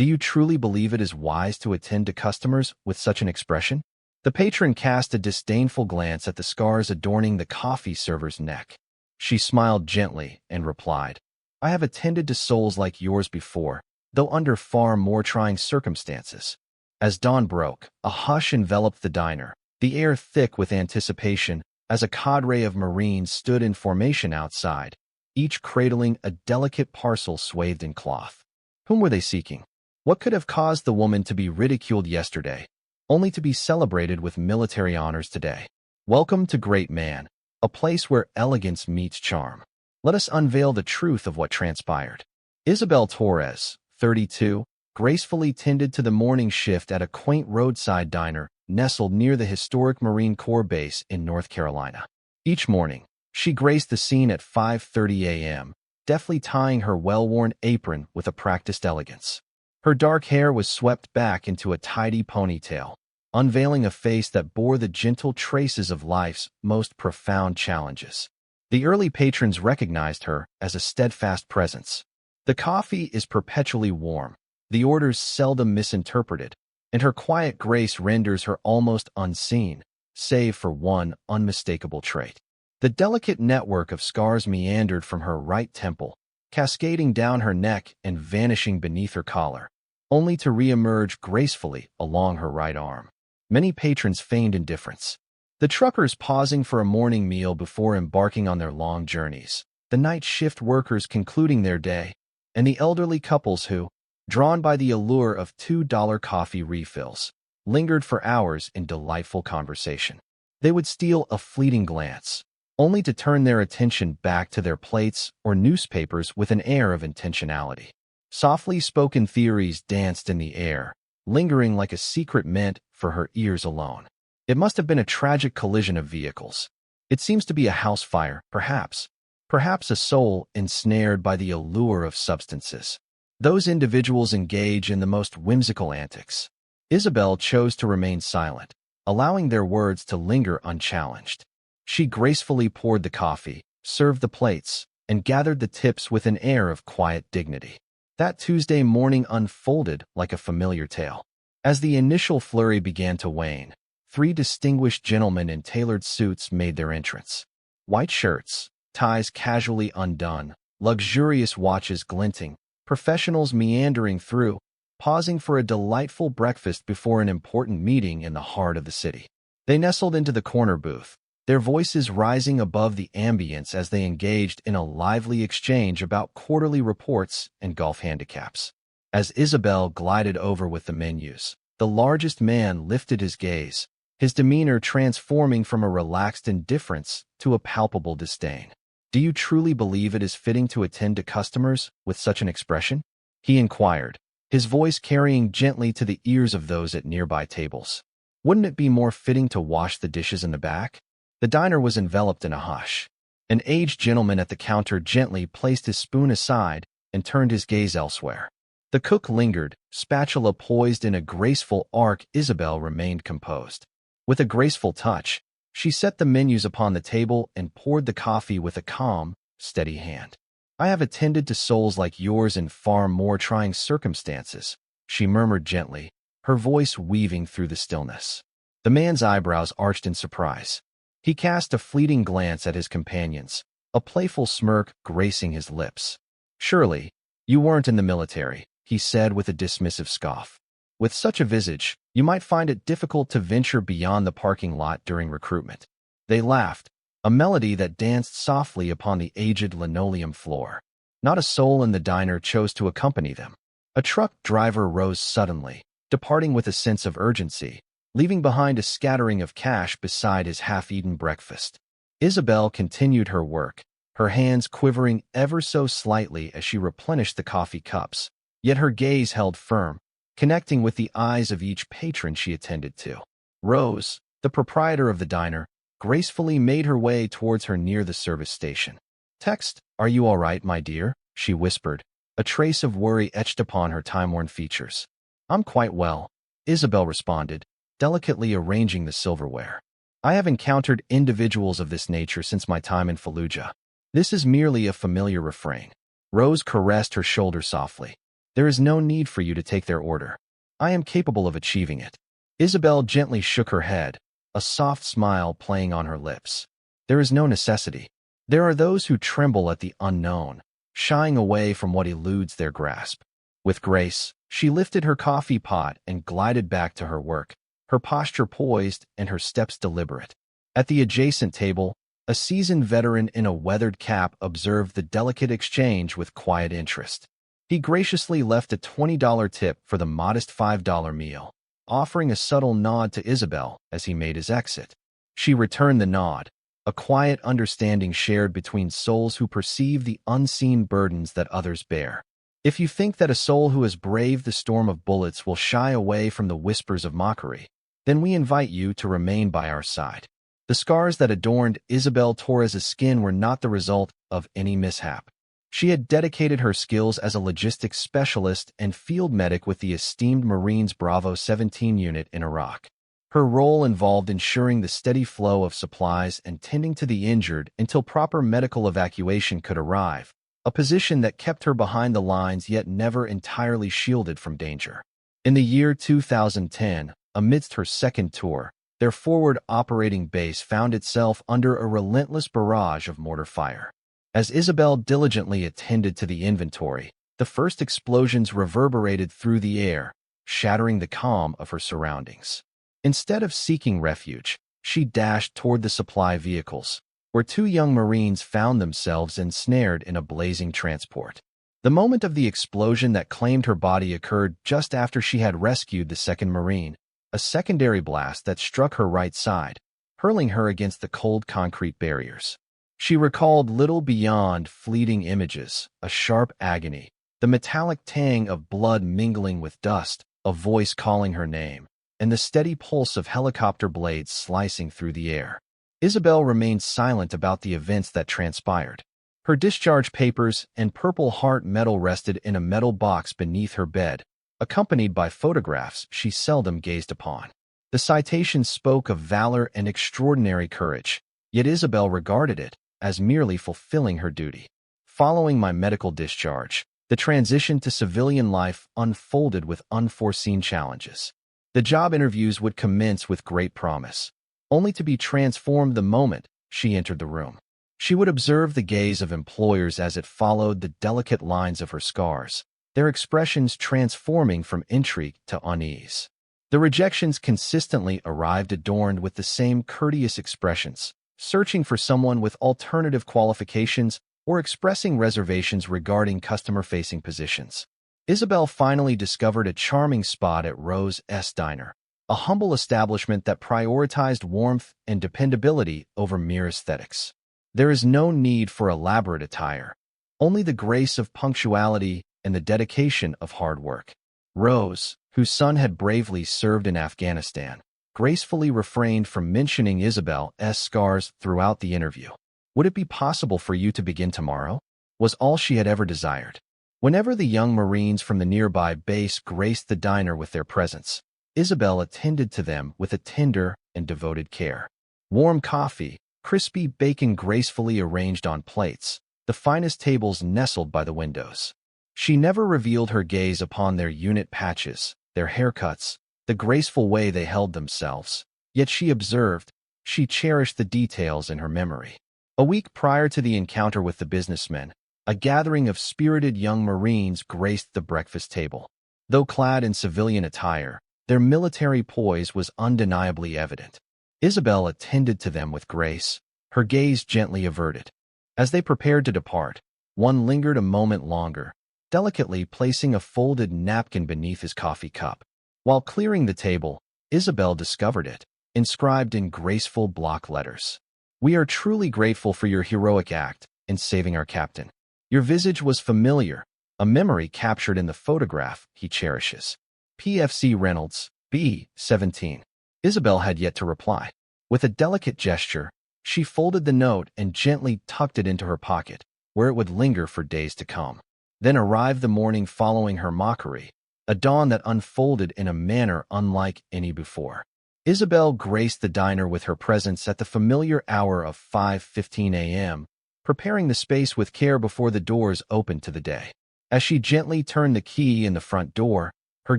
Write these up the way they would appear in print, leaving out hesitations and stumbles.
Do you truly believe it is wise to attend to customers with such an expression? The patron cast a disdainful glance at the scars adorning the coffee server's neck. She smiled gently and replied, I have attended to souls like yours before, though under far more trying circumstances. As dawn broke, a hush enveloped the diner, the air thick with anticipation, as a cadre of Marines stood in formation outside, each cradling a delicate parcel swathed in cloth. Whom were they seeking? What could have caused the woman to be ridiculed yesterday, only to be celebrated with military honors today? Welcome to Great Man, a place where elegance meets charm. Let us unveil the truth of what transpired. Isabel Torres, 32, gracefully tended to the morning shift at a quaint roadside diner nestled near the historic Marine Corps base in North Carolina. Each morning, she graced the scene at 5:30 a.m., deftly tying her well-worn apron with a practiced elegance. Her dark hair was swept back into a tidy ponytail, unveiling a face that bore the gentle traces of life's most profound challenges. The early patrons recognized her as a steadfast presence. The coffee is perpetually warm, the orders seldom misinterpreted, and her quiet grace renders her almost unseen, save for one unmistakable trait. The delicate network of scars meandered from her right temple, cascading down her neck and vanishing beneath her collar, only to re-emerge gracefully along her right arm. Many patrons feigned indifference. The truckers pausing for a morning meal before embarking on their long journeys, the night shift workers concluding their day, and the elderly couples who, drawn by the allure of $2 coffee refills, lingered for hours in delightful conversation. They would steal a fleeting glance, only to turn their attention back to their plates or newspapers with an air of intentionality. Softly spoken theories danced in the air, lingering like a secret meant for her ears alone. It must have been a tragic collision of vehicles. It seems to be a house fire, perhaps. Perhaps a soul ensnared by the allure of substances. Those individuals engage in the most whimsical antics. Isabel chose to remain silent, allowing their words to linger unchallenged. She gracefully poured the coffee, served the plates, and gathered the tips with an air of quiet dignity. That Tuesday morning unfolded like a familiar tale. As the initial flurry began to wane, 3 distinguished gentlemen in tailored suits made their entrance. White shirts, ties casually undone, luxurious watches glinting, professionals meandering through, pausing for a delightful breakfast before an important meeting in the heart of the city. They nestled into the corner booth, their voices rising above the ambience as they engaged in a lively exchange about quarterly reports and golf handicaps. As Isabel glided over with the menus, the largest man lifted his gaze, his demeanor transforming from a relaxed indifference to a palpable disdain. Do you truly believe it is fitting to attend to customers with such an expression? He inquired, his voice carrying gently to the ears of those at nearby tables. Wouldn't it be more fitting to wash the dishes in the back? The diner was enveloped in a hush. An aged gentleman at the counter gently placed his spoon aside and turned his gaze elsewhere. The cook lingered, spatula poised in a graceful arc. Isabel remained composed. With a graceful touch, she set the menus upon the table and poured the coffee with a calm, steady hand. I have attended to souls like yours in far more trying circumstances, she murmured gently, her voice weaving through the stillness. The man's eyebrows arched in surprise. He cast a fleeting glance at his companions, a playful smirk gracing his lips. Surely, you weren't in the military, he said with a dismissive scoff. With such a visage, you might find it difficult to venture beyond the parking lot during recruitment. They laughed, a melody that danced softly upon the aged linoleum floor. Not a soul in the diner chose to accompany them. A truck driver rose suddenly, departing with a sense of urgency, leaving behind a scattering of cash beside his half-eaten breakfast. Isabel continued her work, her hands quivering ever so slightly as she replenished the coffee cups, yet her gaze held firm, connecting with the eyes of each patron she attended to. Rose, the proprietor of the diner, gracefully made her way towards her near the service station. "Text, are you all right, my dear?" she whispered, a trace of worry etched upon her time-worn features. "I'm quite well," Isabel responded, delicately arranging the silverware. "I have encountered individuals of this nature since my time in Fallujah. This is merely a familiar refrain." Rose caressed her shoulder softly. There is no need for you to take their order. I am capable of achieving it. Isabel gently shook her head, a soft smile playing on her lips. There is no necessity. There are those who tremble at the unknown, shying away from what eludes their grasp. With grace, she lifted her coffee pot and glided back to her work, her posture poised and her steps deliberate. At the adjacent table, a seasoned veteran in a weathered cap observed the delicate exchange with quiet interest. He graciously left a $20 tip for the modest $5 meal, offering a subtle nod to Isabel as he made his exit. She returned the nod, a quiet understanding shared between souls who perceive the unseen burdens that others bear. If you think that a soul who has braved the storm of bullets will shy away from the whispers of mockery, then we invite you to remain by our side. The scars that adorned Isabel Torres's skin were not the result of any mishap. She had dedicated her skills as a logistics specialist and field medic with the esteemed Marines Bravo 17 unit in Iraq. Her role involved ensuring the steady flow of supplies and tending to the injured until proper medical evacuation could arrive, a position that kept her behind the lines yet never entirely shielded from danger. In the year 2010, amidst her second tour, their forward operating base found itself under a relentless barrage of mortar fire. As Isabel diligently attended to the inventory, the first explosions reverberated through the air, shattering the calm of her surroundings. Instead of seeking refuge, she dashed toward the supply vehicles, where two young Marines found themselves ensnared in a blazing transport. The moment of the explosion that claimed her body occurred just after she had rescued the second Marine, a secondary blast that struck her right side, hurling her against the cold concrete barriers. She recalled little beyond fleeting images, a sharp agony, the metallic tang of blood mingling with dust, a voice calling her name, and the steady pulse of helicopter blades slicing through the air. Isabel remained silent about the events that transpired. Her discharge papers and Purple Heart medal rested in a metal box beneath her bed, accompanied by photographs she seldom gazed upon. The citations spoke of valor and extraordinary courage, yet Isabel regarded it as merely fulfilling her duty. Following my medical discharge, the transition to civilian life unfolded with unforeseen challenges. The job interviews would commence with great promise, only to be transformed the moment she entered the room. She would observe the gaze of employers as it followed the delicate lines of her scars, their expressions transforming from intrigue to unease. The rejections consistently arrived adorned with the same courteous expressions, searching for someone with alternative qualifications or expressing reservations regarding customer-facing positions. Isabel finally discovered a charming spot at Rose S. Diner, a humble establishment that prioritized warmth and dependability over mere aesthetics. There is no need for elaborate attire, only the grace of punctuality and the dedication of hard work. Rose, whose son had bravely served in Afghanistan, gracefully refrained from mentioning Isabel's scars throughout the interview. "Would it be possible for you to begin tomorrow?" was all she had ever desired. Whenever the young Marines from the nearby base graced the diner with their presence, Isabel attended to them with a tender and devoted care. Warm coffee, crispy bacon gracefully arranged on plates, the finest tables nestled by the windows. She never revealed her gaze upon their unit patches, their haircuts, the graceful way they held themselves. Yet she observed, she cherished the details in her memory. A week prior to the encounter with the businessmen, a gathering of spirited young Marines graced the breakfast table. Though clad in civilian attire, their military poise was undeniably evident. Isabel attended to them with grace, her gaze gently averted. As they prepared to depart, one lingered a moment longer, delicately placing a folded napkin beneath his coffee cup. While clearing the table, Isabel discovered it, inscribed in graceful block letters. "We are truly grateful for your heroic act in saving our captain. Your visage was familiar, a memory captured in the photograph he cherishes. PFC Reynolds, B. 17. Isabel had yet to reply. With a delicate gesture, she folded the note and gently tucked it into her pocket, where it would linger for days to come. Then arrived the morning following her mockery, a dawn that unfolded in a manner unlike any before. Isabel graced the diner with her presence at the familiar hour of 5:15 a.m., preparing the space with care before the doors opened to the day. As she gently turned the key in the front door, her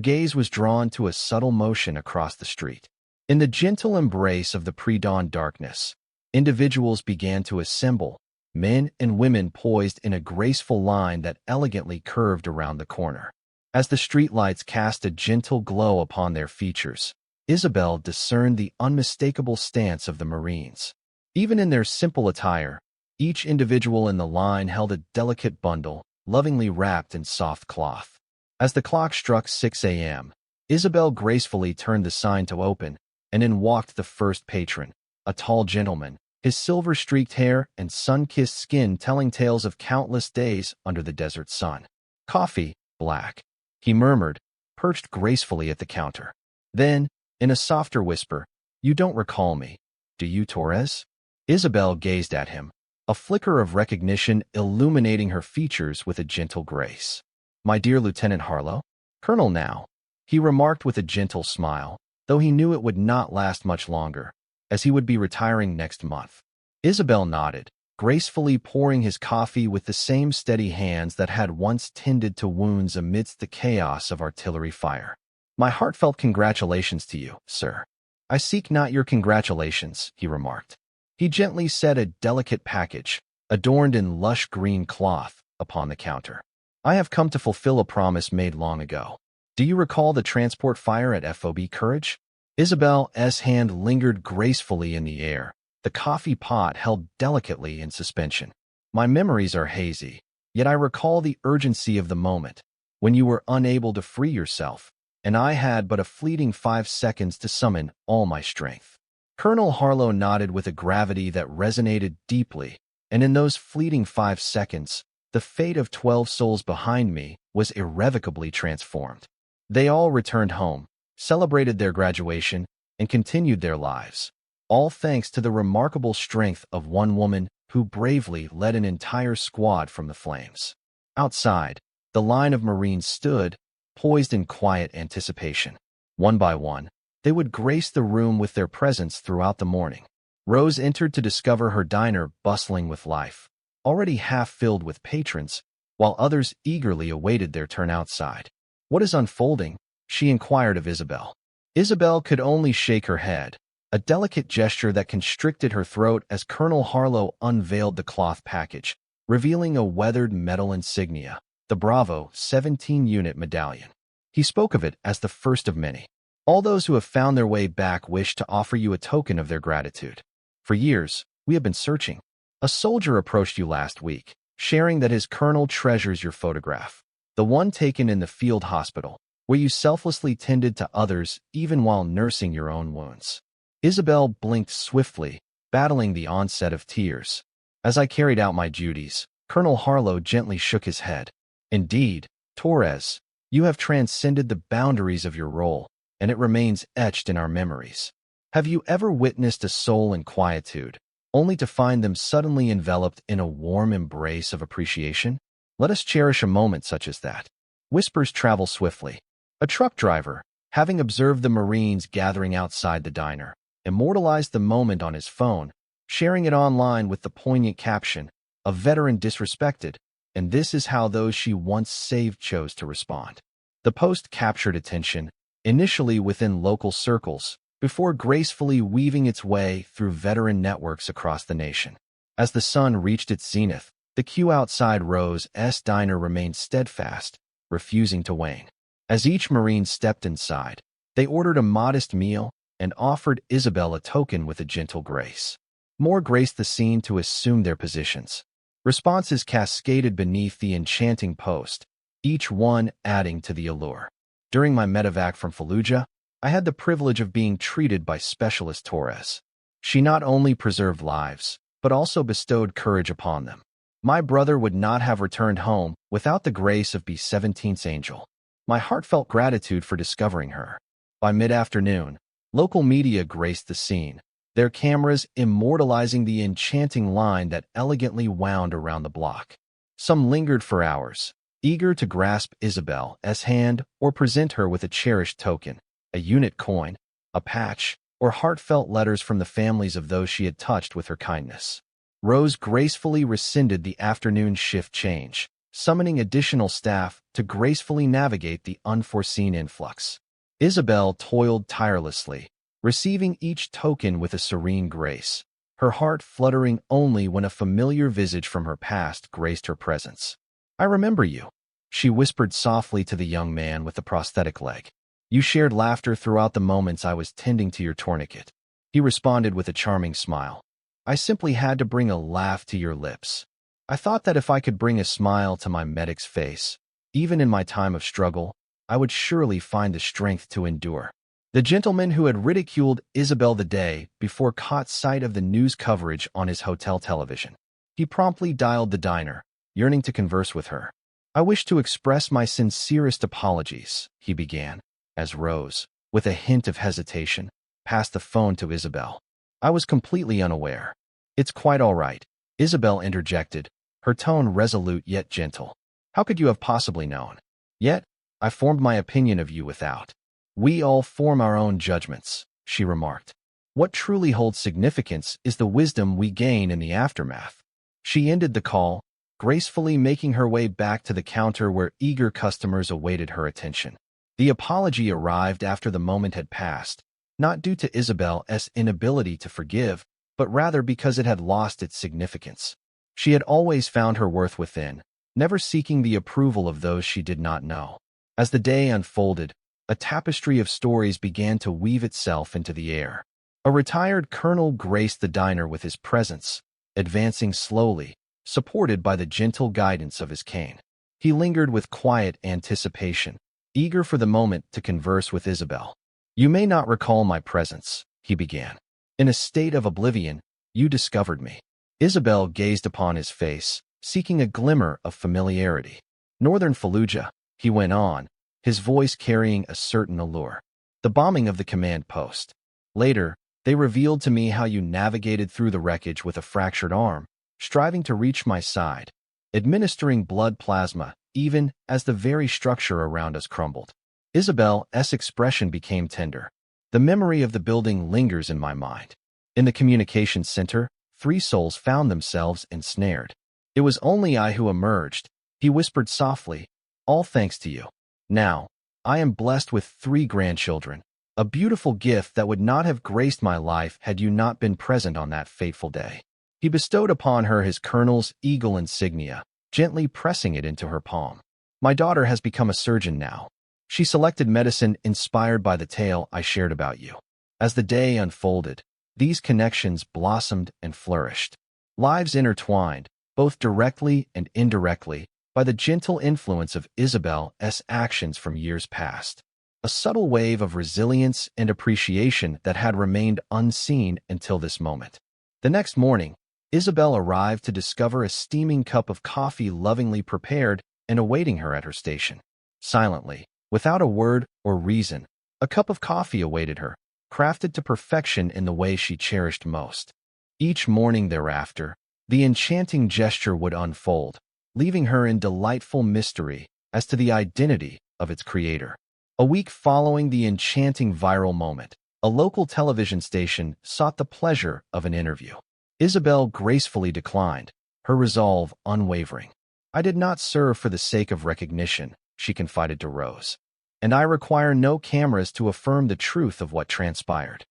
gaze was drawn to a subtle motion across the street. In the gentle embrace of the pre-dawn darkness, individuals began to assemble, men and women poised in a graceful line that elegantly curved around the corner. As the streetlights cast a gentle glow upon their features, Isabel discerned the unmistakable stance of the Marines. Even in their simple attire, each individual in the line held a delicate bundle, lovingly wrapped in soft cloth. As the clock struck 6 a.m., Isabel gracefully turned the sign to open, and in walked the first patron, a tall gentleman, his silver-streaked hair and sun-kissed skin telling tales of countless days under the desert sun. "Coffee, black," he murmured, perched gracefully at the counter. Then, in a softer whisper, "You don't recall me, do you, Torres?" Isabel gazed at him, a flicker of recognition illuminating her features with a gentle grace. "My dear Lieutenant Harlow? Colonel now," he remarked with a gentle smile, though he knew it would not last much longer, as he would be retiring next month. Isabel nodded, gracefully pouring his coffee with the same steady hands that had once tended to wounds amidst the chaos of artillery fire. "My heartfelt congratulations to you, sir." "I seek not your congratulations," he remarked. He gently set a delicate package, adorned in lush green cloth, upon the counter. "I have come to fulfill a promise made long ago. Do you recall the transport fire at FOB Courage?" Isabel's hand lingered gracefully in the air, the coffee pot held delicately in suspension. "My memories are hazy, yet I recall the urgency of the moment, when you were unable to free yourself, and I had but a fleeting 5 seconds to summon all my strength." Colonel Harlow nodded with a gravity that resonated deeply, and in those fleeting 5 seconds, the fate of 12 souls behind me was irrevocably transformed. They all returned home, celebrated their graduation, and continued their lives, all thanks to the remarkable strength of one woman who bravely led an entire squad from the flames. Outside, the line of Marines stood, poised in quiet anticipation. One by one, they would grace the room with their presence throughout the morning. Rose entered to discover her diner bustling with life, already half filled with patrons, while others eagerly awaited their turn outside. "What is unfolding?" she inquired of Isabel. Isabel could only shake her head, a delicate gesture that constricted her throat as Colonel Harlow unveiled the cloth package, revealing a weathered metal insignia, the Bravo 17-unit medallion. He spoke of it as the first of many. "All those who have found their way back wish to offer you a token of their gratitude. For years, we have been searching. A soldier approached you last week, sharing that his colonel treasures your photograph, the one taken in the field hospital, where you selflessly tended to others even while nursing your own wounds." Isabel blinked swiftly, battling the onset of tears. "As I carried out my duties," Colonel Harlow gently shook his head. "Indeed, Torres, you have transcended the boundaries of your role, and it remains etched in our memories. Have you ever witnessed a soul in quietude, only to find them suddenly enveloped in a warm embrace of appreciation? Let us cherish a moment such as that." Whispers travel swiftly. A truck driver, having observed the Marines gathering outside the diner, immortalized the moment on his phone, sharing it online with the poignant caption, "A veteran disrespected, and this is how those she once saved chose to respond." The post captured attention, initially within local circles, before gracefully weaving its way through veteran networks across the nation. As the sun reached its zenith, the queue outside Rose's diner remained steadfast, refusing to wane. As each Marine stepped inside, they ordered a modest meal and offered Isabel a token with a gentle grace. More graced the scene to assume their positions. Responses cascaded beneath the enchanting post, each one adding to the allure. During my medevac from Fallujah, I had the privilege of being treated by Specialist Torres. She not only preserved lives, but also bestowed courage upon them. My brother would not have returned home without the grace of B-17's angel. My heartfelt gratitude for discovering her. By mid-afternoon, local media graced the scene, their cameras immortalizing the enchanting line that elegantly wound around the block. Some lingered for hours, eager to grasp Isabel's hand or present her with a cherished token, a unit coin, a patch, or heartfelt letters from the families of those she had touched with her kindness. Rose gracefully rescinded the afternoon shift change, summoning additional staff to gracefully navigate the unforeseen influx. Isabel toiled tirelessly, receiving each token with a serene grace, her heart fluttering only when a familiar visage from her past graced her presence. "I remember you," she whispered softly to the young man with the prosthetic leg. "You shared laughter throughout the moments I was tending to your tourniquet." He responded with a charming smile. "I simply had to bring a laugh to your lips. I thought that if I could bring a smile to my medic's face, even in my time of struggle, I would surely find the strength to endure." The gentleman who had ridiculed Isabel the day before caught sight of the news coverage on his hotel television. He promptly dialed the diner, yearning to converse with her. "I wish to express my sincerest apologies," he began, as Rose, with a hint of hesitation, passed the phone to Isabel. "I was completely unaware." "It's quite all right," Isabel interjected, her tone resolute yet gentle. "How could you have possibly known? Yet, I formed my opinion of you without." "We all form our own judgments," she remarked. "What truly holds significance is the wisdom we gain in the aftermath." She ended the call, gracefully making her way back to the counter where eager customers awaited her attention. The apology arrived after the moment had passed, not due to Isabel's inability to forgive, but rather because it had lost its significance. She had always found her worth within, never seeking the approval of those she did not know. As the day unfolded, a tapestry of stories began to weave itself into the air. A retired colonel graced the diner with his presence, advancing slowly, supported by the gentle guidance of his cane. He lingered with quiet anticipation, eager for the moment to converse with Isabel. "You may not recall my presence," he began. "In a state of oblivion, you discovered me." Isabel gazed upon his face, seeking a glimmer of familiarity. "Northern Fallujah," he went on, his voice carrying a certain allure. "The bombing of the command post. Later, they revealed to me how you navigated through the wreckage with a fractured arm, striving to reach my side, administering blood plasma, even as the very structure around us crumbled." Isabel's expression became tender. "The memory of the building lingers in my mind. In the communications center, 3 souls found themselves ensnared. It was only I who emerged," he whispered softly, "all thanks to you. Now, I am blessed with 3 grandchildren, a beautiful gift that would not have graced my life had you not been present on that fateful day." He bestowed upon her his colonel's eagle insignia, gently pressing it into her palm. "My daughter has become a surgeon now. She selected medicine inspired by the tale I shared about you." As the day unfolded, these connections blossomed and flourished. Lives intertwined, both directly and indirectly, by the gentle influence of Isabel's actions from years past. A subtle wave of resilience and appreciation that had remained unseen until this moment. The next morning, Isabel arrived to discover a steaming cup of coffee lovingly prepared and awaiting her at her station. Silently, without a word or reason, a cup of coffee awaited her, crafted to perfection in the way she cherished most. Each morning thereafter, the enchanting gesture would unfold, leaving her in delightful mystery as to the identity of its creator. A week following the enchanting viral moment, a local television station sought the pleasure of an interview. Isabel gracefully declined, her resolve unwavering. "I did not serve for the sake of recognition," she confided to Rose, "and I require no cameras to affirm the truth of what transpired."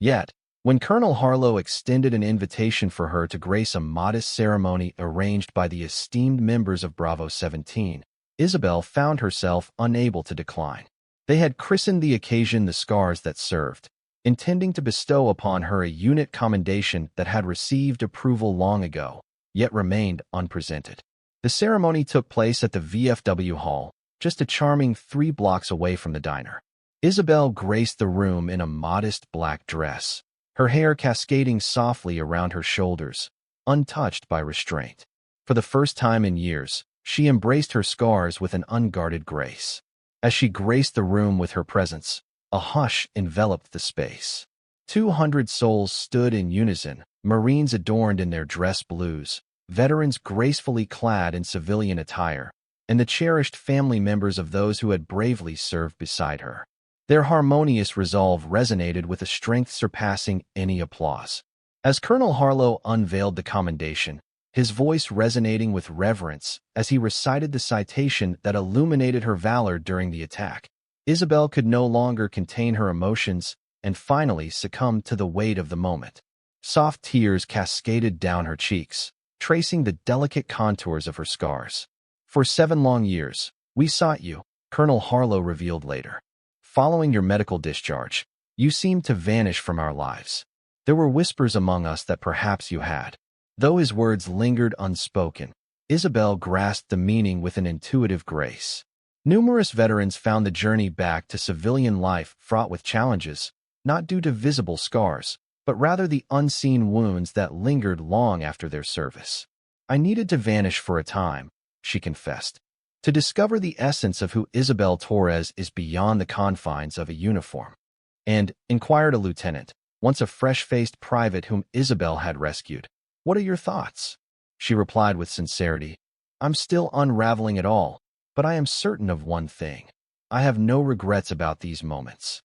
Yet, when Colonel Harlow extended an invitation for her to grace a modest ceremony arranged by the esteemed members of Bravo 17, Isabel found herself unable to decline. They had christened the occasion "The Scars That Served," intending to bestow upon her a unit commendation that had received approval long ago, yet remained unpresented. The ceremony took place at the VFW Hall, just a charming 3 blocks away from the diner. Isabel graced the room in a modest black dress, her hair cascading softly around her shoulders, untouched by restraint. For the first time in years, she embraced her scars with an unguarded grace. As she graced the room with her presence, a hush enveloped the space. 200 souls stood in unison, Marines adorned in their dress blues, veterans gracefully clad in civilian attire, and the cherished family members of those who had bravely served beside her. Their harmonious resolve resonated with a strength surpassing any applause. As Colonel Harlow unveiled the commendation, his voice resonating with reverence as he recited the citation that illuminated her valor during the attack. Isabel could no longer contain her emotions and finally succumbed to the weight of the moment. Soft tears cascaded down her cheeks, tracing the delicate contours of her scars. "For 7 long years, we sought you," Colonel Harlow revealed later. "Following your medical discharge, you seemed to vanish from our lives. There were whispers among us that perhaps you had." Though his words lingered unspoken, Isabel grasped the meaning with an intuitive grace. Numerous veterans found the journey back to civilian life fraught with challenges, not due to visible scars, but rather the unseen wounds that lingered long after their service. "I needed to vanish for a time," she confessed, "to discover the essence of who Isabel Torres is beyond the confines of a uniform." "And," inquired a lieutenant, once a fresh-faced private whom Isabel had rescued, "what are your thoughts?" She replied with sincerity, "I'm still unraveling it all, but I am certain of one thing. I have no regrets about these moments."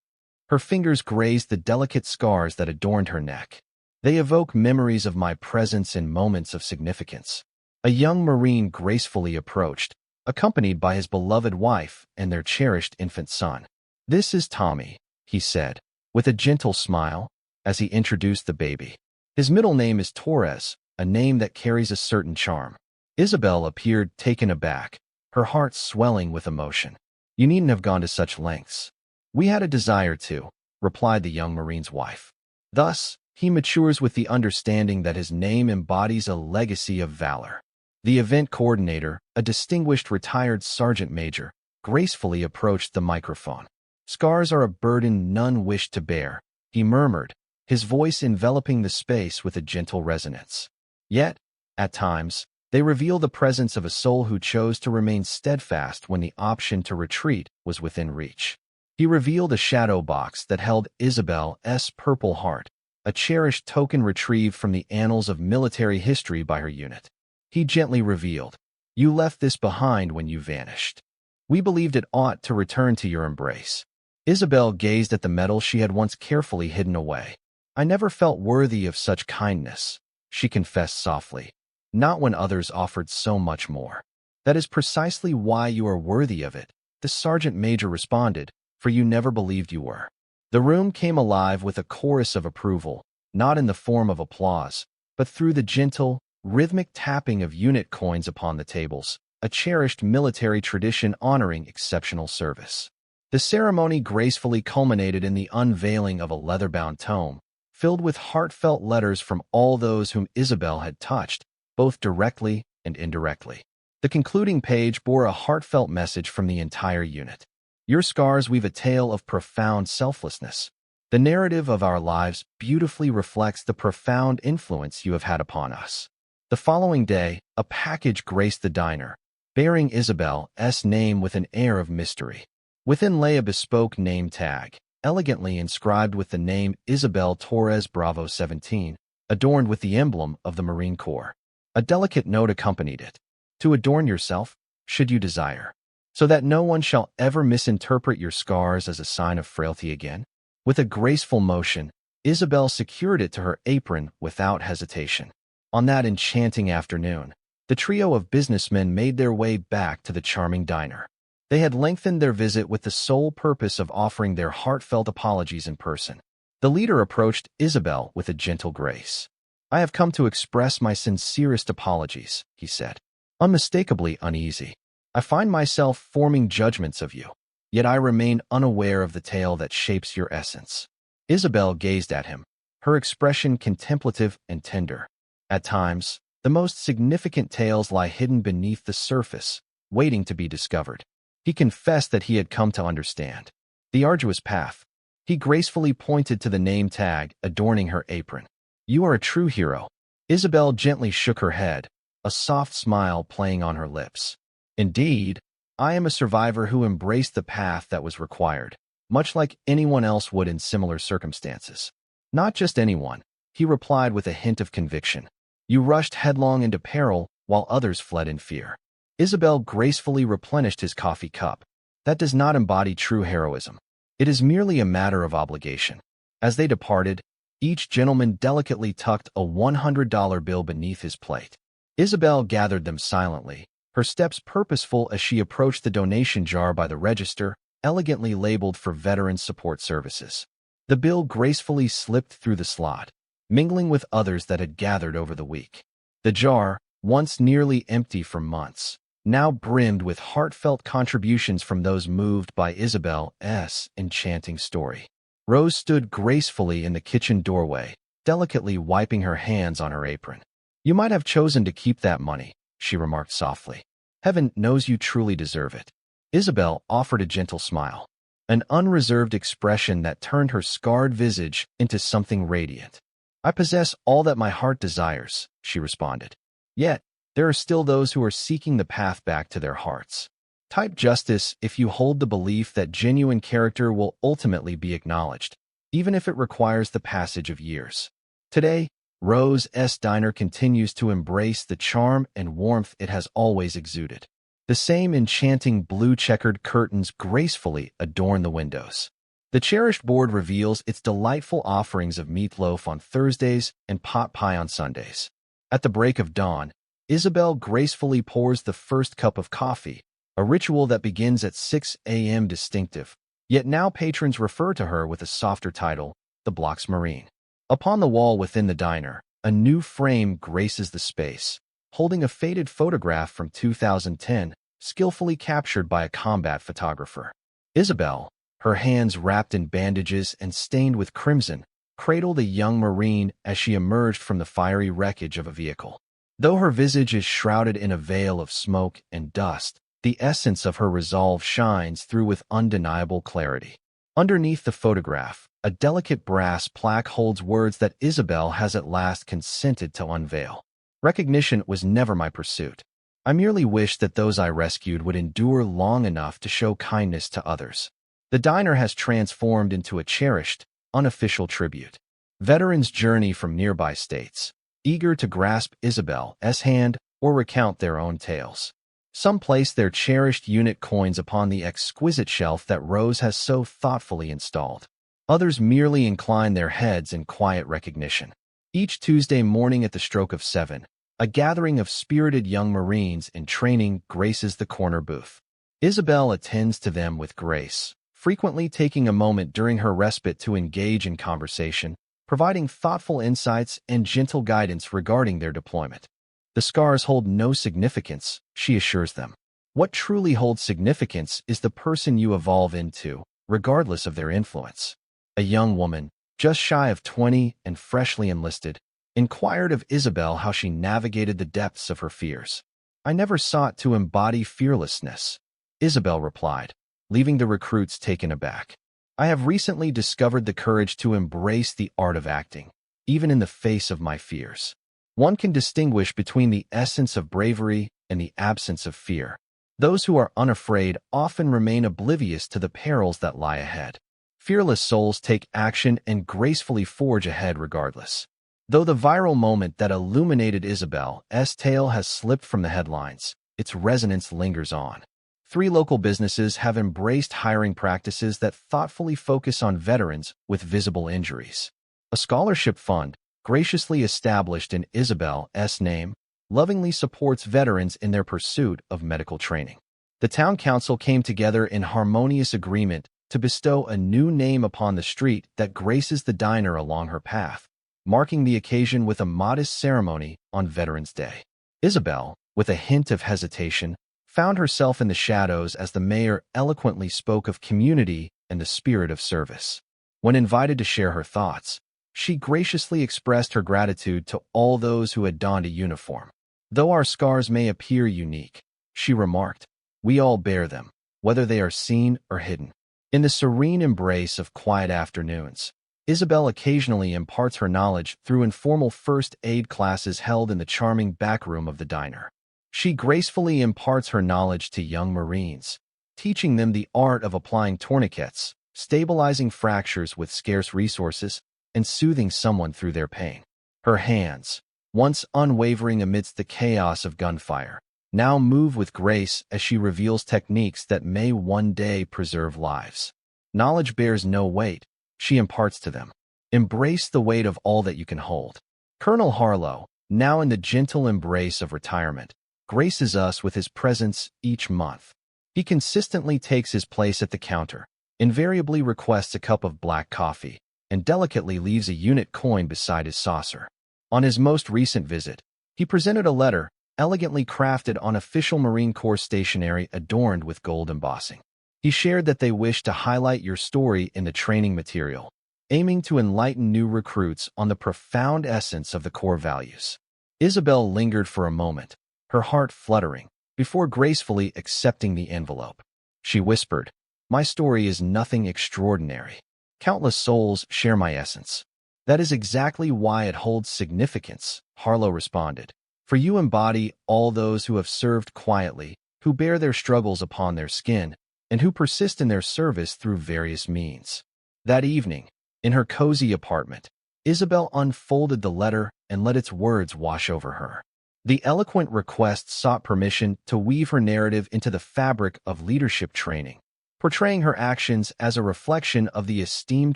Her fingers grazed the delicate scars that adorned her neck. "They evoke memories of my presence in moments of significance." A young Marine gracefully approached, accompanied by his beloved wife and their cherished infant son. "This is Tommy," he said, with a gentle smile, as he introduced the baby. "His middle name is Torres, a name that carries a certain charm." Isabel appeared taken aback, her heart swelling with emotion. "You needn't have gone to such lengths." "We had a desire to," replied the young Marine's wife. "Thus, he matures with the understanding that his name embodies a legacy of valor." The event coordinator, a distinguished retired sergeant major, gracefully approached the microphone. "Scars are a burden none wish to bear," he murmured, his voice enveloping the space with a gentle resonance. "Yet, at times, they reveal the presence of a soul who chose to remain steadfast when the option to retreat was within reach." He revealed a shadow box that held Isabel's Purple Heart, a cherished token retrieved from the annals of military history by her unit. He gently revealed, "You left this behind when you vanished. We believed it ought to return to your embrace." Isabel gazed at the medal she had once carefully hidden away. "I never felt worthy of such kindness," she confessed softly, "not when others offered so much more." "That is precisely why you are worthy of it," the sergeant major responded, "for you never believed you were." The room came alive with a chorus of approval, not in the form of applause, but through the gentle, rhythmic tapping of unit coins upon the tables, a cherished military tradition honoring exceptional service. The ceremony gracefully culminated in the unveiling of a leather-bound tome, filled with heartfelt letters from all those whom Isabel had touched, both directly and indirectly. The concluding page bore a heartfelt message from the entire unit. "Your scars weave a tale of profound selflessness. The narrative of our lives beautifully reflects the profound influence you have had upon us." The following day, a package graced the diner, bearing Isabel's name with an air of mystery. Within lay a bespoke name tag, elegantly inscribed with the name Isabel Torres Bravo 17, adorned with the emblem of the Marine Corps. A delicate note accompanied it: "To adorn yourself, should you desire, so that no one shall ever misinterpret your scars as a sign of frailty again." With a graceful motion, Isabel secured it to her apron without hesitation. On that enchanting afternoon, the trio of businessmen made their way back to the charming diner. They had lengthened their visit with the sole purpose of offering their heartfelt apologies in person. The leader approached Isabel with a gentle grace. "I have come to express my sincerest apologies," he said, unmistakably uneasy. "I find myself forming judgments of you, yet I remain unaware of the tale that shapes your essence." Isabel gazed at him, her expression contemplative and tender. "At times, the most significant tales lie hidden beneath the surface, waiting to be discovered." He confessed that he had come to understand the arduous path. He gracefully pointed to the name tag adorning her apron. "You are a true hero." Isabel gently shook her head, a soft smile playing on her lips. "Indeed, I am a survivor who embraced the path that was required, much like anyone else would in similar circumstances." "Not just anyone," he replied with a hint of conviction. "You rushed headlong into peril while others fled in fear." Isabel gracefully replenished his coffee cup. "That does not embody true heroism. It is merely a matter of obligation." As they departed, each gentleman delicately tucked a $100 bill beneath his plate. Isabel gathered them silently, her steps purposeful as she approached the donation jar by the register, elegantly labeled for Veteran Support Services. The bill gracefully slipped through the slot, mingling with others that had gathered over the week. The jar, once nearly empty for months, now brimmed with heartfelt contributions from those moved by Isabel's enchanting story. Rose stood gracefully in the kitchen doorway, delicately wiping her hands on her apron. "You might have chosen to keep that money," she remarked softly. "Heaven knows you truly deserve it." Isabel offered a gentle smile, an unreserved expression that turned her scarred visage into something radiant. "I possess all that my heart desires," she responded. "Yet, there are still those who are seeking the path back to their hearts. Type justice if you hold the belief that genuine character will ultimately be acknowledged, even if it requires the passage of years." Today, Rose's Diner continues to embrace the charm and warmth it has always exuded. The same enchanting blue-checkered curtains gracefully adorn the windows. The cherished board reveals its delightful offerings of meatloaf on Thursdays and pot pie on Sundays. At the break of dawn, Isabel gracefully pours the first cup of coffee, a ritual that begins at 6 a.m. distinctive, yet now patrons refer to her with a softer title, the Block's Marine. Upon the wall within the diner, a new frame graces the space, holding a faded photograph from 2010, skillfully captured by a combat photographer. Isabel, her hands wrapped in bandages and stained with crimson, cradled a young Marine as she emerged from the fiery wreckage of a vehicle. Though her visage is shrouded in a veil of smoke and dust, the essence of her resolve shines through with undeniable clarity. Underneath the photograph, a delicate brass plaque holds words that Isabel has at last consented to unveil. "Recognition was never my pursuit. I merely wished that those I rescued would endure long enough to show kindness to others." The diner has transformed into a cherished, unofficial tribute. Veterans journey from nearby states, eager to grasp Isabel's hand or recount their own tales. Some place their cherished unit coins upon the exquisite shelf that Rose has so thoughtfully installed. Others merely incline their heads in quiet recognition. Each Tuesday morning at the stroke of 7, a gathering of spirited young Marines in training graces the corner booth. Isabel attends to them with grace, frequently taking a moment during her respite to engage in conversation, providing thoughtful insights and gentle guidance regarding their deployment. "The scars hold no significance," she assures them. "What truly holds significance is the person you evolve into, regardless of their influence." A young woman, just shy of 20 and freshly enlisted, inquired of Isabel how she navigated the depths of her fears. "I never sought to embody fearlessness," Isabel replied, leaving the recruits taken aback. "I have recently discovered the courage to embrace the art of acting, even in the face of my fears. One can distinguish between the essence of bravery and the absence of fear. Those who are unafraid often remain oblivious to the perils that lie ahead. Fearless souls take action and gracefully forge ahead regardless." Though the viral moment that illuminated Isabel's tale has slipped from the headlines, its resonance lingers on. 3 local businesses have embraced hiring practices that thoughtfully focus on veterans with visible injuries. A scholarship fund, graciously established in Isabel's name, lovingly supports veterans in their pursuit of medical training. The town council came together in harmonious agreement to bestow a new name upon the street that graces the diner along her path, marking the occasion with a modest ceremony on Veterans Day. Isabel, with a hint of hesitation, found herself in the shadows as the mayor eloquently spoke of community and the spirit of service. When invited to share her thoughts, she graciously expressed her gratitude to all those who had donned a uniform. "Though our scars may appear unique," she remarked, "we all bear them, whether they are seen or hidden." In the serene embrace of quiet afternoons, Isabel occasionally imparts her knowledge through informal first aid classes held in the charming back room of the diner. She gracefully imparts her knowledge to young Marines, teaching them the art of applying tourniquets, stabilizing fractures with scarce resources, and soothing someone through their pain. Her hands, once unwavering amidst the chaos of gunfire, now move with grace as she reveals techniques that may one day preserve lives. Knowledge bears no weight, she imparts to them. Embrace the weight of all that you can hold. Colonel Harlow, now in the gentle embrace of retirement, graces us with his presence each month. He consistently takes his place at the counter, invariably requests a cup of black coffee, and delicately leaves a unit coin beside his saucer. On his most recent visit, he presented a letter, elegantly crafted on official Marine Corps stationery adorned with gold embossing. He shared that they wished to highlight your story in the training material, aiming to enlighten new recruits on the profound essence of the core values. Isabel lingered for a moment, her heart fluttering, before gracefully accepting the envelope. She whispered, "My story is nothing extraordinary. Countless souls share my essence. That is exactly why it holds significance," Harlow responded. "For you embody all those who have served quietly, who bear their struggles upon their skin, and who persist in their service through various means." That evening, in her cozy apartment, Isabel unfolded the letter and let its words wash over her. The eloquent request sought permission to weave her narrative into the fabric of leadership training, portraying her actions as a reflection of the esteemed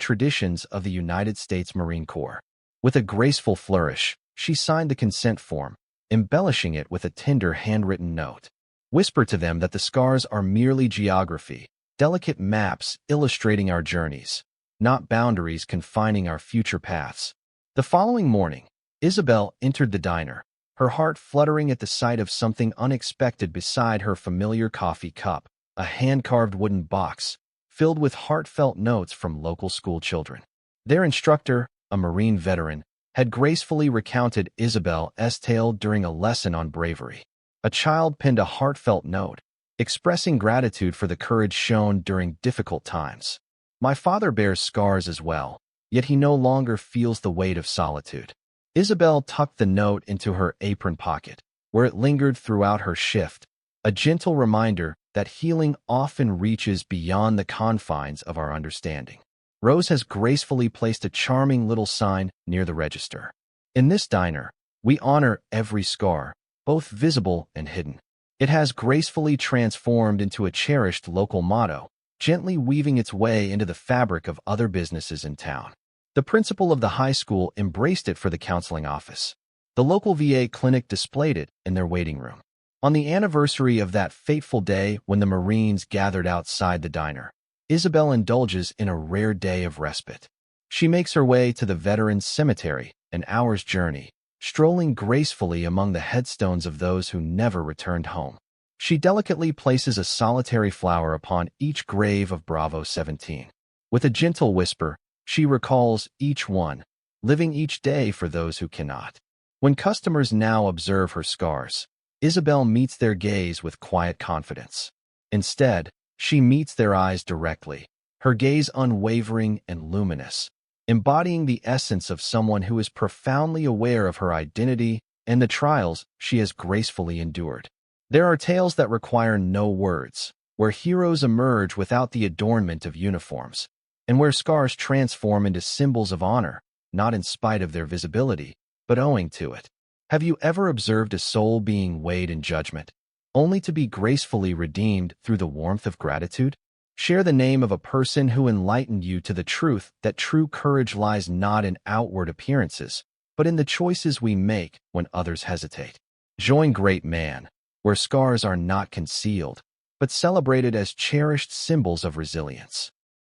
traditions of the United States Marine Corps. With a graceful flourish, she signed the consent form, embellishing it with a tender handwritten note. "Whisper to them that the scars are merely geography, delicate maps illustrating our journeys, not boundaries confining our future paths." The following morning, Isabel entered the diner, her heart fluttering at the sight of something unexpected beside her familiar coffee cup, a hand-carved wooden box filled with heartfelt notes from local school children. Their instructor, a Marine veteran, had gracefully recounted Isabel's tale during a lesson on bravery. A child penned a heartfelt note, expressing gratitude for the courage shown during difficult times. "My father bears scars as well, yet he no longer feels the weight of solitude." Isabel tucked the note into her apron pocket, where it lingered throughout her shift, a gentle reminder that healing often reaches beyond the confines of our understanding. Rose has gracefully placed a charming little sign near the register. "In this diner, we honor every scar, both visible and hidden." It has gracefully transformed into a cherished local motto, gently weaving its way into the fabric of other businesses in town. The principal of the high school embraced it for the counseling office. The local VA clinic displayed it in their waiting room. On the anniversary of that fateful day when the Marines gathered outside the diner, Isabel indulges in a rare day of respite. She makes her way to the Veterans Cemetery, an hour's journey, strolling gracefully among the headstones of those who never returned home. She delicately places a solitary flower upon each grave of Bravo 17. With a gentle whisper, she recalls each one, living each day for those who cannot. When customers now observe her scars, Isabel meets their gaze with quiet confidence. Instead, she meets their eyes directly, her gaze unwavering and luminous, embodying the essence of someone who is profoundly aware of her identity and the trials she has gracefully endured. There are tales that require no words, where heroes emerge without the adornment of uniforms, and where scars transform into symbols of honor, not in spite of their visibility, but owing to it. Have you ever observed a soul being weighed in judgment, only to be gracefully redeemed through the warmth of gratitude? Share the name of a person who enlightened you to the truth that true courage lies not in outward appearances, but in the choices we make when others hesitate. Join Great Man, where scars are not concealed, but celebrated as cherished symbols of resilience.